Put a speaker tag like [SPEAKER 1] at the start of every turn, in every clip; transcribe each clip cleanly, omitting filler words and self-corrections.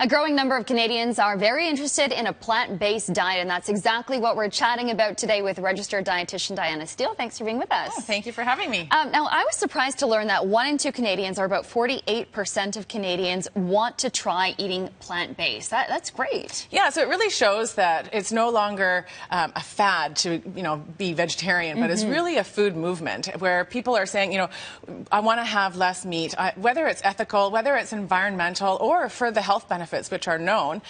[SPEAKER 1] A growing number of Canadians are very interested in a plant-based diet, and that's exactly what we're chatting about today with registered dietitian Diana Steele. Thanks for being with us.
[SPEAKER 2] Oh, thank you for having me.
[SPEAKER 1] Now, I was surprised to learn that 1 in 2 Canadians, or about 48% of Canadians, want to try eating plant-based. That's great.
[SPEAKER 2] Yeah, so it really shows that it's no longer a fad to, be vegetarian, but it's really a food movement where people are saying, I want to have less meat, whether it's ethical, whether it's environmental, or for the health benefits, which are known.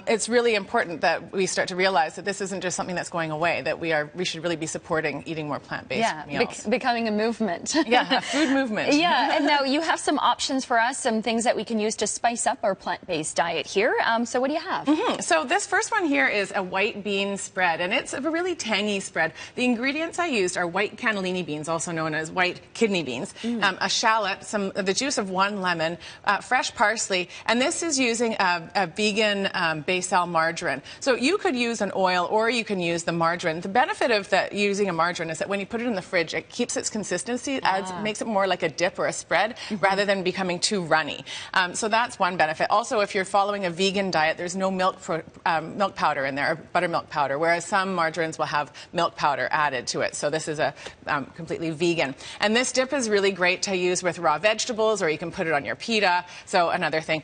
[SPEAKER 2] It's really important that we start to realize that this isn't just something that's going away, that we should really be supporting eating more plant-based meals.
[SPEAKER 1] Becoming a movement.
[SPEAKER 2] Yeah, a food movement.
[SPEAKER 1] Yeah, and now you have some options for us, some things that we can use to spice up our plant-based diet here. So what do you have?
[SPEAKER 2] So this first one here is a white bean spread, and it's a really tangy spread. The ingredients I used are white cannellini beans, also known as white kidney beans, a shallot, the juice of 1 lemon, fresh parsley, and this is using a vegan basil margarine. So you could use an oil or you can use the margarine. The benefit of using a margarine is that when you put it in the fridge, it keeps its consistency, makes it more like a dip or a spread rather than becoming too runny. So that's one benefit. Also, if you're following a vegan diet, there's no milk powder in there, or buttermilk powder, whereas some margarines will have milk powder added to it. So this is a completely vegan. And this dip is really great to use with raw vegetables, or you can put it on your pita. So another thing,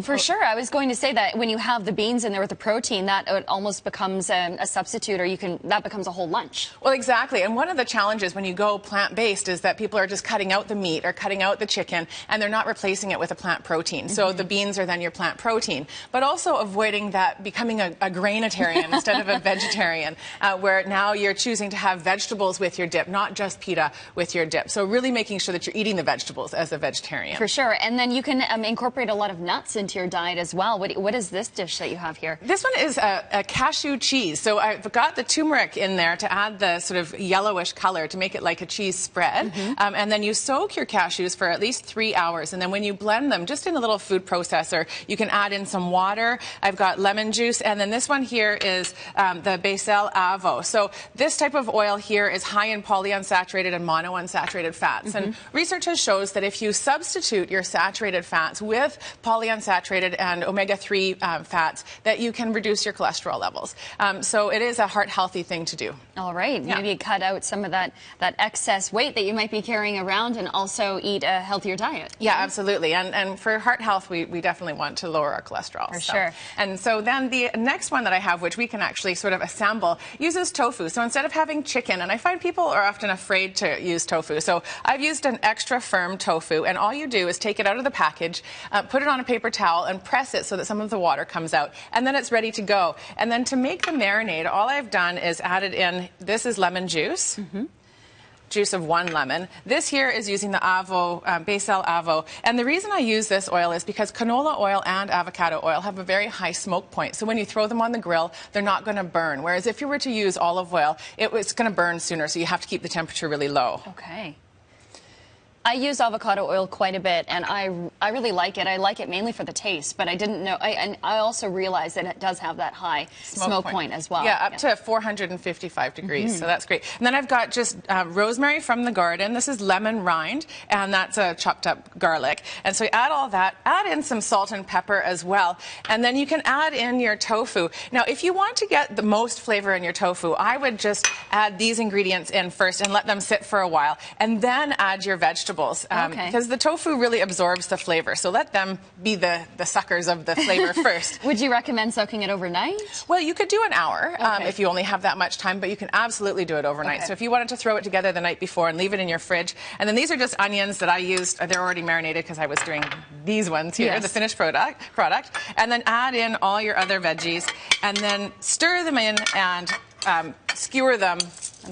[SPEAKER 1] For sure. I was going to say that when you have the beans in there with the protein, that it almost becomes a substitute, or that becomes a whole lunch.
[SPEAKER 2] Well, exactly. And one of the challenges when you go plant-based is that people are just cutting out the meat or cutting out the chicken, and they're not replacing it with a plant protein. So the beans are then your plant protein. But also avoiding that becoming a grainitarian instead of a vegetarian, where now you're choosing to have vegetables with your dip, not just pita with your dip. So really making sure that you're eating the vegetables as a vegetarian.
[SPEAKER 1] For sure. And then you can incorporate a lot of nuts into your diet as well. What is this dish that you have here?
[SPEAKER 2] This one is a cashew cheese. So I've got the turmeric in there to add the sort of yellowish color to make it like a cheese spread. And then you soak your cashews for at least 3 hours. And then when you blend them, just in a little food processor, you can add in some water. I've got lemon juice. And then this one here is the basil avo. So this type of oil here is high in polyunsaturated and monounsaturated fats. And research has shows that if you substitute your saturated fats with polyunsaturated and omega-3 fats, that you can reduce your cholesterol levels. So it is a heart-healthy thing to do.
[SPEAKER 1] All right. Yeah. Maybe cut out some of that excess weight that you might be carrying around, and also eat a healthier diet.
[SPEAKER 2] Yeah, absolutely. And for heart health, we definitely want to lower our cholesterol.
[SPEAKER 1] For sure.
[SPEAKER 2] And so then the next one that I have, which we can actually sort of assemble, uses tofu. So instead of having chicken, and I find people are often afraid to use tofu. So I've used an extra firm tofu, and all you do is take it out of the package, put it on a paper towel, and press it so that some of the water comes out. And then it's ready to go. And then to make the marinade, all I've done is added in, this is lemon juice. Juice of 1 lemon. This here is using the basil avo. And the reason I use this oil is because canola oil and avocado oil have a very high smoke point. So when you throw them on the grill, they're not going to burn. Whereas if you were to use olive oil, it's going to burn sooner. So you have to keep the temperature really low.
[SPEAKER 1] Okay. I use avocado oil quite a bit, and I really like it. I like it mainly for the taste, but I didn't know. And I also realized that it does have that high smoke point as well.
[SPEAKER 2] Yeah, up to 455 degrees, so that's great. And then I've got just rosemary from the garden. This is lemon rind, and that's a chopped up garlic. And so you add all that, add in some salt and pepper as well, and then you can add in your tofu. Now, if you want to get the most flavor in your tofu, I would just add these ingredients in first and let them sit for a while, and then add your vegetables. Because the tofu really absorbs the flavor. So let them be the suckers of the flavor first.
[SPEAKER 1] Would you recommend soaking it overnight?
[SPEAKER 2] Well, you could do an hour if you only have that much time, but you can absolutely do it overnight. So if you wanted to throw it together the night before and leave it in your fridge. And then these are just onions that I used. They're already marinated because I was doing these ones here, the finished product. And then add in all your other veggies, and then stir them in and skewer them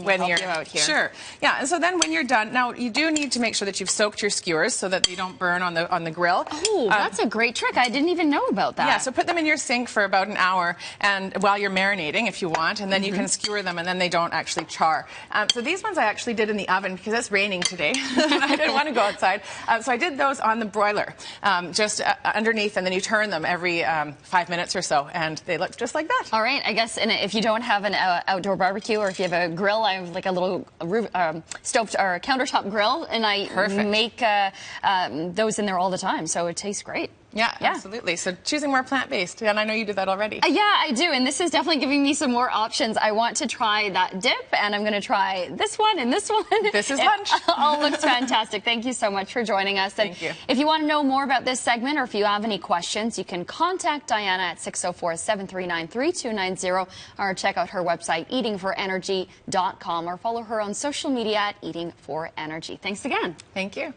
[SPEAKER 2] when you're
[SPEAKER 1] out here.
[SPEAKER 2] Sure. Yeah, and so then when you're done, now you do need to make sure that you've soaked your skewers so that they don't burn on the grill.
[SPEAKER 1] Oh, that's a great trick. I didn't even know about that.
[SPEAKER 2] Yeah, so put them in your sink for about an hour, and while you're marinating, if you want, and then you can skewer them, and then they don't actually char. So these ones I actually did in the oven because it's raining today. I didn't want to go outside, so I did those on the broiler, just underneath, and then you turn them every 5 minutes or so, and they look just like that.
[SPEAKER 1] All right. I guess if you don't have an outdoor barbecue, or if you have a grill, I have like a little stove or countertop grill, and I make those in there all the time, so it tastes great.
[SPEAKER 2] Yeah, absolutely. So choosing more plant-based, and I know you do that already.
[SPEAKER 1] Yeah, I do, and this is definitely giving me some more options. I want to try that dip, and I'm going to try this one and this one.
[SPEAKER 2] This is lunch.
[SPEAKER 1] It all looks fantastic. Thank you so much for joining us. And
[SPEAKER 2] Thank you.
[SPEAKER 1] If you want to know more about this segment, or if you have any questions, you can contact Diana at 604-739-3290, or check out her website, eatingforenergy.com, or follow her on social media at Eating for Energy. Thanks again.
[SPEAKER 2] Thank you.